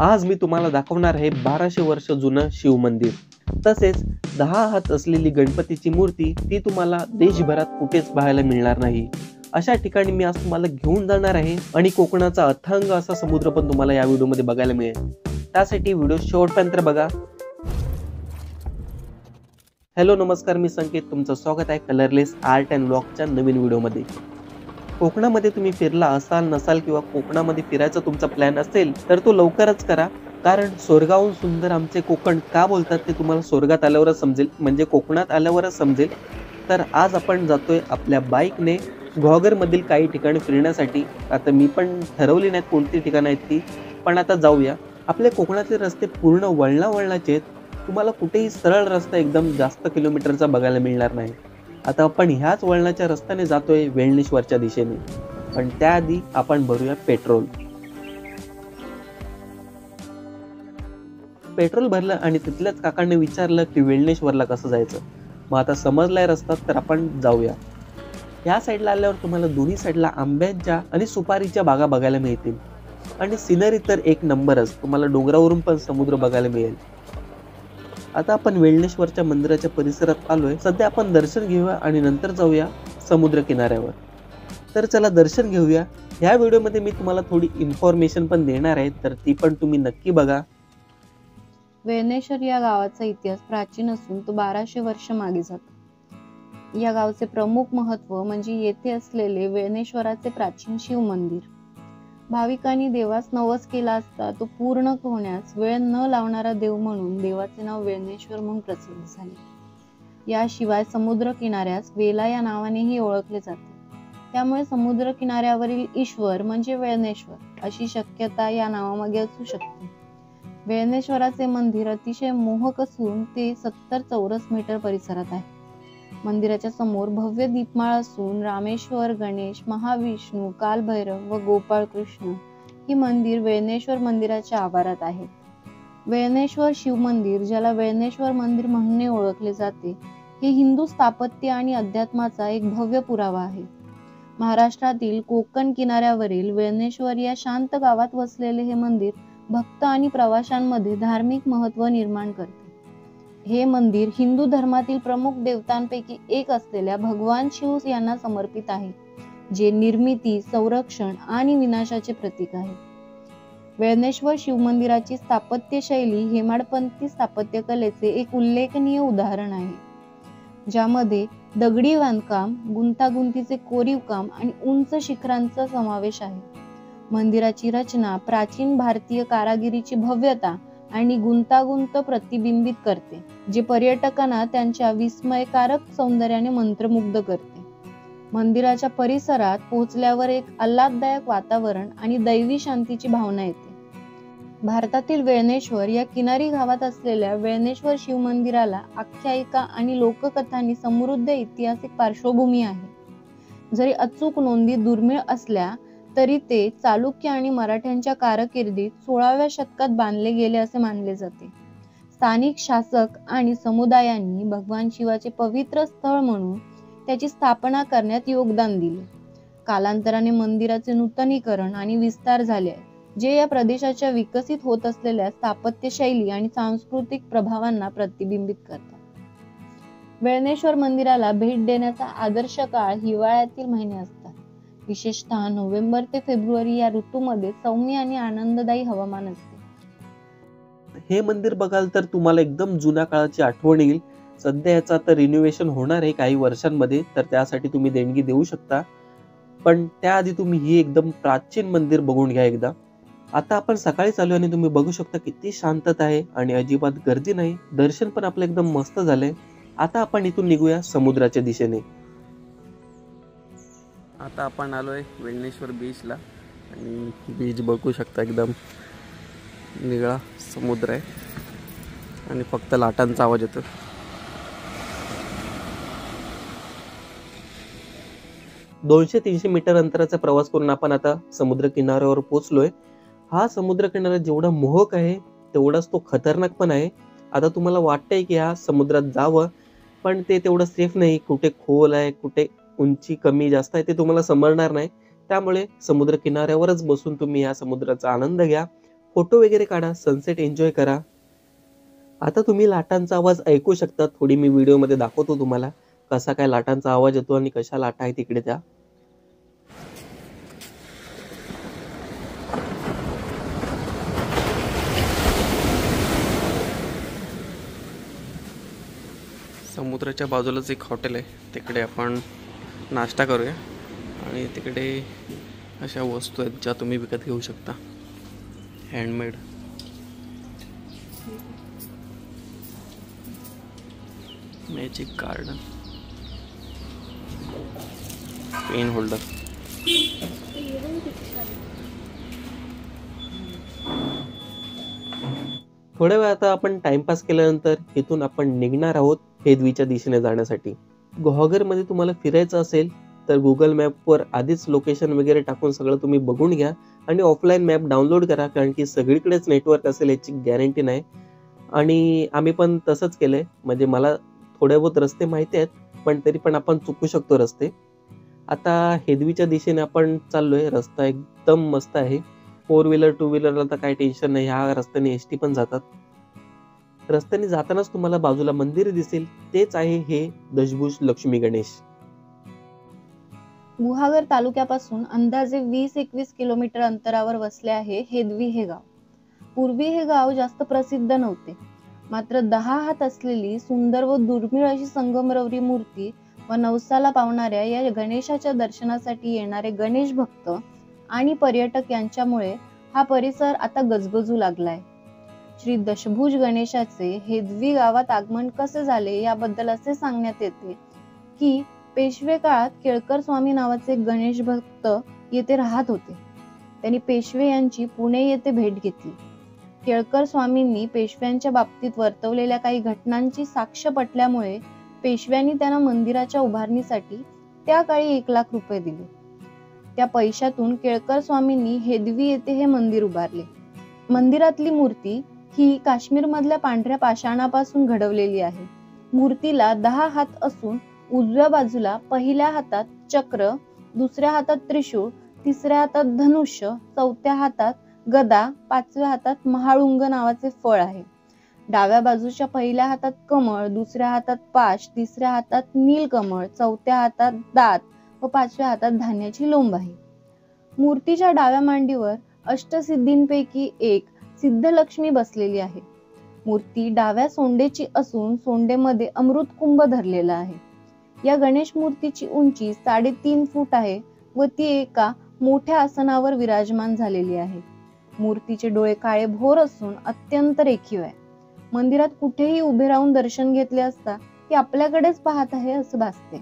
आज मी तुम्हाला दाखवणार आहे 1200 वर्ष जुनं शिव मंदिर, तसेच 10 हात असलेली गणपतीची मूर्ती. ती तुम्हाला देशभरात कुठेच पाहायला मिळणार नाही. अशा ठिकाणी मी आज तुम्हाला घेऊन जाणार आहे आणि कोकणाचा अथांग असा समुद्र पण तुम्हाला या व्हिडिओमध्ये बघायला मिळेल. त्यासाठी व्हिडिओ शेवटपर्यंत बघा. हॅलो नमस्कार, मी संकेत, तुमचं स्वागत आहे कलरलेस आर्ट अँड व्लॉगच्या नवीन व्हिडिओमध्ये. कोकणामध्ये तुम्ही फिरला असाल नसाल किंवा कोकणामध्ये फिरायचा तुमचा प्लॅन असेल तर तो लवकरच करा, कारण स्वर्गाहून सुंदर आमचे कोकण का बोलतात ते तुम्हाला स्वर्गात आल्यावरच समजेल, म्हणजे कोकणात आल्यावरच समजेल. तर आज आपण जातोय आपल्या बाईकने घॉगरमधील काही ठिकाणी फिरण्यासाठी. आता मी पण ठरवली नाहीत कोणती ठिकाणं आहेत ती, पण आता जाऊया. आपल्या कोकणातले रस्ते पूर्ण वळणावळणाचे आहेत. तुम्हाला कुठेही सरळ रस्ता एकदम जास्त किलोमीटरचा बघायला मिळणार नाही. आता आपण ह्याच वळणाच्या रस्त्याने जातोय वेळणेश्वरच्या दिशेने, पण त्याआधी आपण भरूया पेट्रोल. पेट्रोल भरलं आणि तिथल्याच काकांनी विचारलं की वेळणेश्वरला कसं जायचं. मग आता समजलाय रस्ता, तर आपण जाऊया. या साईडला आल्यावर तुम्हाला दोन्ही साईडला आंब्यांच्या आणि सुपारीच्या बागा बघायला मिळतील आणि सिनरी तर एक नंबरच. तुम्हाला डोंगरावरून पण समुद्र बघायला मिळेल. आता आपण वेळणेश्वरच्या मंदिराच्या परिसरात आलोय. सध्या आपण दर्शन घेऊया आणि नंतर जाऊया समुद्र किनाऱ्यावर. तर चला दर्शन घेऊया. ह्या व्हिडिओमध्ये मी तुम्हाला थोडी इन्फॉर्मेशन पण देणार आहे, तर ती पण तुम्ही नक्की बघा. वेळणेश्वर या गावाचा इतिहास प्राचीन असून तो 1200 वर्ष मागे जातो. या गावचे प्रमुख महत्व म्हणजे येथे असलेले वेळणेश्वराचे प्राचीन शिव मंदिर. भाविकांनी देवास नवस केला असता तो पूर्ण होण्यास वेळ न लावणारा देव म्हणून देवाचे नाव वेळणेश्वर म्हणून प्रसिद्ध झाले. याशिवाय समुद्र किनाऱ्यास वेला या नावानेही ओळखले जाते. त्यामुळे समुद्र किनाऱ्यावरील ईश्वर म्हणजे वेळणेश्वर अशी शक्यता या नावामागे असू शकते. वेळणेश्वराचे मंदिर अतिशय मोहक असून ते 70 चौरस मीटर परिसरात आहे. मंदिराच्या समोर भव्य दीपमाळ असून रामेश्वर, गणेश, महाविष्णू, कालभैरव व गोपाळ कृष्ण ही मंदिर वेळणेश्वर मंदिराच्या आवारात आहेत. वेळणेश्वर शिव मंदिर, ज्याला वेळणेश्वर मंदिर म्हणून ओळखले जाते, हे हिंदू स्थापत्य आणि अध्यात्माचा एक भव्य पुरावा आहे. महाराष्ट्रातील कोकण किनाऱ्यावरील वेळणेश्वर या शांत गावात वसलेले हे मंदिर भक्त आणि प्रवाशांमध्ये धार्मिक महत्त्व निर्माण करते. हे मंदिर हिंदू धर्मातील प्रमुख देवतांपैकी एक असलेल्या भगवान शिव यांना समर्पित आहे, जे निर्मिती, संरक्षण आणि विनाशाचे प्रतीक आहे. वेळणेश्वर शिव मंदिराची स्थापत्य शैली हेमाडपंथी स्थापत्यकलेचे एक उल्लेखनीय उदाहरण आहे, ज्यामध्ये दगडी बांधकाम, गुंतागुंतीचे कोरीव काम आणि उंच शिखरांचा समावेश आहे. मंदिराची रचना प्राचीन भारतीय कारागिरीची भव्यता आणि गुंतागुंत प्रतिबिंबित करते, जे पर्यटकांना त्यांच्या विस्मयकारक सौंदर्याने मंत्रमुग्ध करते. मंदिराच्या परिसरात पोहोचल्यावर एक आल्हाददायक वातावरण आणि दैवी शांतीची भावना येते. भारतातील वेळणेश्वर या किनारी गावात असलेल्या वेळणेश्वर शिव मंदिराला आख्यायिका आणि लोककथांनी समृद्ध ऐतिहासिक पार्श्वभूमी आहे. जरी अचूक नोंदी दुर्मिळ असल्या तरी ते चालुक्य आणि मराठ्यांच्या कारकिर्दीत 16व्या शतकात बांधले गेले असे मानले जाते. स्थानिक शासक आणि समुदायांनी भगवान शिवाचे पवित्र स्थळ म्हणून त्याची स्थापना करण्यात योगदान दिले. कालांतराने मंदिराचे नूतनीकरण आणि विस्तार झाले आहे, जे या प्रदेशाच्या विकसित होत असलेल्या स्थापत्य शैली आणि सांस्कृतिक प्रभावांना प्रतिबिंबित करतात. वेळणेश्वर मंदिराला भेट देण्याचा आदर्श काळ हिवाळ्यातील महिने असतात. विशेषतः नोव्हेंबर ते फेब्रुवारी या ऋतूमध्ये सौम्य आणि आनंददायी हवामान असते. हे मंदिर बघाल तर तुम्हाला एकदम जुन्या काळाची आठवण येईल. सध्या याचा तर रिनोव्हेशन होणार आहे काही वर्षांमध्ये, तर त्यासाठी तुम्ही देणगी देऊ शकता. पण त्याआधी तुम्ही ही एकदम प्राचीन मंदिर बघून घ्या एकदा. आता आपण सकाळी चालू आणि तुम्ही बघू शकता किती शांतता आहे आणि अजिबात गर्दी नाही. दर्शन पण आपलं एकदम मस्त झालंय. आता आपण इथून निघूया समुद्राच्या दिशेने. आता आपण आलोय वेळणेश्वर बीचला आणि बीच बघू शकता, एकदम निळा समुद्र आहे आणि फक्त लाटांचा आवाज येतो. दोनशे 300 मीटर अंतराचा प्रवास करून आपण आता समुद्र किनाऱ्यावर पोहोचलोय. हा समुद्र किनारा जेवढा मोहक आहे तेवढाच तो खतरनाक पण आहे. आता तुम्हाला वाटतंय की ह्या समुद्रात जावं, पण ते तेवढं सेफ नाही. कुठे खोल आहे, कुठे उंची कमी जास्त आहे ते तुम्हाला समजणार नाही. त्यामुळे समुद्र किनाऱ्यावरच बसून तुम्ही या समुद्राचा आनंद घ्या. फोटो वगैरे काढा, सनसेट एन्जॉय करा. आता तुम्ही लाटांचा आवाज ऐकू शकता. थोडी मी व्हिडिओमध्ये दाखवतो तुम्हाला कसा काय लाटांचा आवाज येतो आणि कशा लाटा आहेत तिकडे त्या. समुद्राच्या बाजूलाच एक हॉटेल आहे, तिकडे आपण नाश्ता करूया आणि तिकडे अशा वस्तू आहेत ज्या तुम्ही विकत घेऊ शकता, handmade. Magic garden, pen holder. थोड्या वेळ आता आपण टाइमपास केल्यानंतर इथून आपण निघणार आहोत हेदवीच्या दिशेने जाण्यासाठी. गुहागरमध्ये तुम्हाला फिरायचं असेल तर गुगल मॅपवर आधीच लोकेशन वगैरे टाकून सगळं तुम्ही बघून घ्या आणि ऑफलाईन मॅप डाउनलोड करा, कारण की सगळीकडेच नेटवर्क असेल याची गॅरंटी नाही. आणि आम्ही पण तसंच केलंय, म्हणजे मला थोडे बहुत रस्ते माहिती आहेत, पण तरी पण आपण चुकू शकतो रस्ते. आता हेदवीच्या दिशेने आपण चाललोय. रस्ता एकदम मस्त आहे. 4 व्हीलर 2 व्हीलरला तर काही टेन्शन नाही, ह्या रस्त्याने एसटी पण जातात. रस्त्याने जातानाच तुम्हाला बाजूला मंदिर दिसेल, तेच आहे हे दशभुज लक्ष्मी गणेश. गुहागर तालुक्यापासून अंदाजे 20-21 किलोमीटर अंतरावर वसले आहे हेदवी हे गाव. पूर्वी हे गाव जास्त प्रसिद्ध नव्हते, मात्र 10 हात असलेली सुंदर व दुर्मिळ अशी संगमरवरी मूर्ती व नवसाला पावणाऱ्या या गणेशाच्या दर्शनासाठी येणारे गणेश भक्त आणि पर्यटक यांच्यामुळे हा परिसर आता गजबजू लागलाय. श्री दशभुज गणेशाचे हेदवी गावात आगमन कसे झाले याबद्दल असे सांगण्यात येते की पेशवे काळात केळकर स्वामी नावाचे गणेश भक्त येथे राहत होते. त्यांनी पेशवे यांची पुणे येथे भेट घेतली. केळकर स्वामींनी पेशव्यांच्या बाबतीत वर्तवलेल्या काही घटनांची साक्ष पटल्यामुळे पेशव्यांनी त्यांना मंदिराच्या उभारणीसाठी त्या काळी 1 लाख रुपये दिले. त्या पैशातून केळकर स्वामींनी हेदवी येथे हे मंदिर उभारले. मंदिरातली मूर्ती ही काश्मीर मधल्या पांढऱ्या पाषाणापासून घडवलेली आहे. मूर्तीला 10 हात असून उजव्या बाजूला पहिल्या हातात चक्र, दुसऱ्या हातात त्रिशूळ, तिसऱ्या हातात धनुष्य, चौथ्या हातात गदा, 5व्या हातात महाळुंग नावाचे फळ आहे. डाव्या बाजूच्या पहिल्या हातात कमळ, दुसऱ्या हातात पाश, तिसऱ्या हातात नीलकमळ, चौथ्या हातात दात व 5व्या हातात धान्याची लोंब आहे. मूर्तीच्या डाव्या मांडीवर अष्टसिद्धींपैकी एक सिद्धलक्ष्मी बसलेली आहे. मूर्ती डाव्या सोंडेची असून सोंडेमध्ये अमृतकुंभ धरलेला आहे. या गणेश मूर्तीची उंची 3.5 फूट आहे व ती एका मोठ्या आसनावर विराजमान झालेली आहे. मूर्तीचे डोळे काळे भोर असून अत्यंत रेखीव आहे. मंदिरात कुठेही उभे राहून दर्शन घेतले असता ती आपल्याकडेच पाहत आहे असे भासते.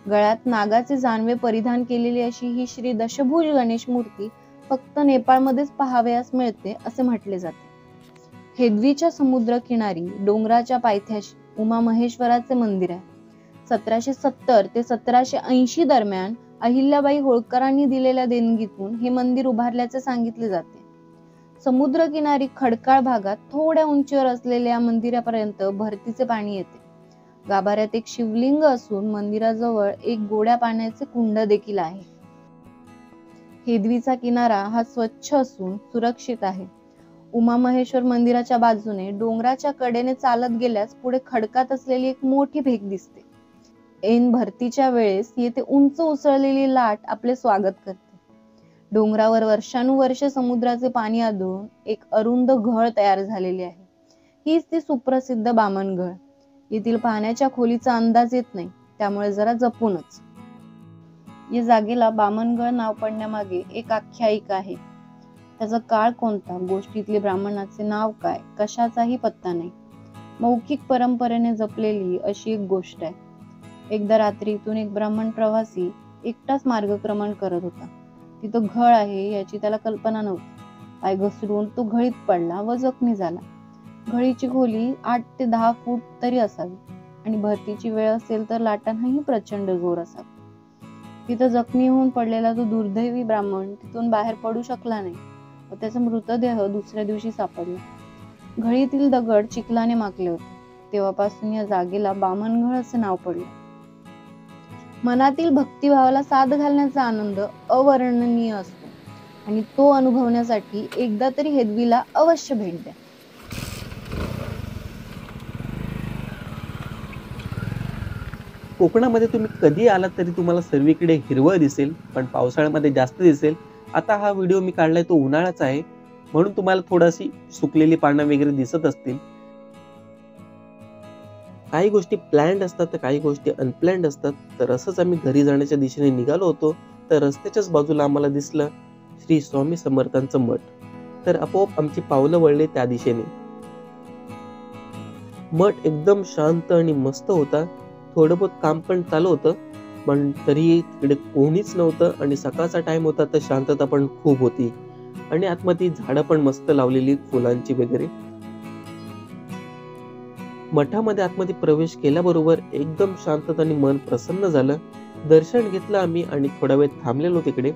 गळ्यात नागाचे जानवे परिधान केलेली अशी ही श्री दशभुज गणेश मूर्ती फक्त नेपाळमध्येच पाहावयास मिळते असे म्हटले जाते. हेदवीच्या समुद्र किनारी डोंगराच्या पायथ्याशी उमा महेश्वराचे मंदिर आहे. 1770 ते 1780 दरम्यान अहिल्याबाई होळकरांनी दिलेल्या देणगीतून हे मंदिर उभारल्याचे सांगितले जाते. समुद्र किनारी खडकाळ भागात थोड्या उंचीवर असलेल्या या मंदिरापर्यंत भरतीचे पाणी येते. गाभाऱ्यात एक शिवलिंग असून मंदिराजवळ एक गोड्या पाण्याचे कुंड देखील आहे. हेदवीचा किनारा हा स्वच्छ असून सुरक्षित आहे. उमा महेश्वर मंदिराच्या बाजूने डोंगराच्या कडेने चालत गेल्यास पुढे खडकात असलेली एक मोठी भेग दिसते. ऐन भरतीच्या वेळेस येथे उंच उसळलेली लाट आपले स्वागत करते. डोंगरावर वर्षानुवर्ष समुद्राचे पाणी आदळून एक अरुंद घळ तयार झालेली आहे. हीच ती सुप्रसिद्ध बामणघळ. येथील पाण्याच्या खोलीचा अंदाज येत नाही, त्यामुळे जरा जपूनच. या जागेला बामणघळ नाव पडण्यामागे एक आख्यायिका आहे. त्याचा काळ कोणता, गोष्टीतले ब्राह्मणाचे नाव काय, कशाचाही पत्ता नाही. मौखिक परंपरेने जपलेली अशी एक गोष्ट आहे. एकदा रात्रीतून एक ब्राह्मण प्रवासी एकटाच मार्गक्रमण करत होता. तिथं घळ आहे याची त्याला कल्पना नव्हती. पाय घसरून तो घळीत पडला व जखमी झाला. घळीची खोली 8 ते 10 फूट तरी असावी आणि भरतीची वेळ असेल तर लाटांनाही प्रचंड जोर असावा. तिथं जखमी होऊन पडलेला तो दुर्दैवी ब्राह्मण तिथून बाहेर पडू शकला नाही व त्याचा मृतदेह दुसऱ्या दिवशी सापडला. घळीतील दगड चिखलाने माकले होते. तेव्हापासून या जागेला बामणघळ असे नाव पडले. मनातील भक्तिभावाला साथ घालण्याचा आनंद अवर्णनीय असतो. आणि तो अनुभवण्यासाठी एकदा तरी हेदवीला अवश्य भेट द्या. कोकणामध्ये तुम्ही कधी आलात तरी तुम्हाला सर्वीकडे हिरवळ दिसेल, पण पावसाळ्यामध्ये जास्त दिसेल. आता हा व्हिडिओ मी काढलाय तो उन्हाळ्याचा आहे, म्हणून तुम्हाला थोडीशी सुकलेली पानं वगैरे दिसत असतील. काही गोष्टी प्लॅन्ड असतात तर काही गोष्टी अनप्लॅन्ड असतात. तर असंच आम्ही घरी जाण्याच्या दिशेने निघालो होतो, तर रस्त्याच्याच बाजूला आम्हाला दिसलं श्री स्वामी समर्थांचं मठ. तर आपोआप आमची पावलं वळली त्या दिशेने. मठ एकदम शांत आणि मस्त होता. थोडं बहुत काम पण चालू होतं, पण तरीही तिकडे कोणीच नव्हतं आणि सकाळचा टाइम होता तर शांतता पण खूप होती. आणि आतमध्ये झाडं पण मस्त लावलेली फुलांची वगैरे. मठामध्ये आतमध्ये प्रवेश केल्याबरोबर एकदम शांतता आणि मन प्रसन्न झालं. दर्शन घेतलं आम्ही आणि थोडा वेळ थांबलेलो तिकडे.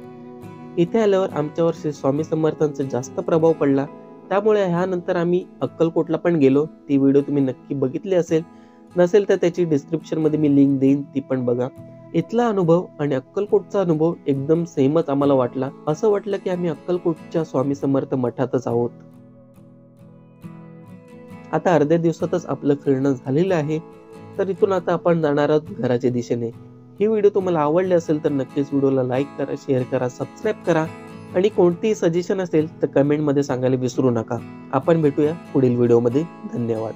इथे आल्यावर आमच्यावर श्री स्वामी समर्थांचा जास्त प्रभाव पडला. त्यामुळे ह्यानंतर आम्ही अक्कलकोटला पण गेलो. ती व्हिडिओ तुम्ही नक्की बघितली असेल, नसेल तर त्याची डिस्क्रिप्शन मध्ये मी लिंक देईन, ती पण बघा. इथला अनुभव आणि अक्कलकोटचा अनुभव एकदम सेमच आम्हाला वाटला. असं वाटलं की आम्ही अक्कलकोटच्या स्वामी समर्थ मठातच आहोत. आता अर्ध्या दिवसातच आपलं फिरणं झालेलं आहे, तर इथून आता आपण जाणार आहोत घराच्या दिशेने. ही व्हिडिओ तुम्हाला आवडली असेल तर नक्कीच व्हिडिओला लाईक करा, शेअर करा, सबस्क्राईब करा आणि कोणतीही सजेशन असेल तर कमेंट मध्ये सांगायला विसरू नका. आपण भेटूया पुढील व्हिडिओमध्ये. धन्यवाद.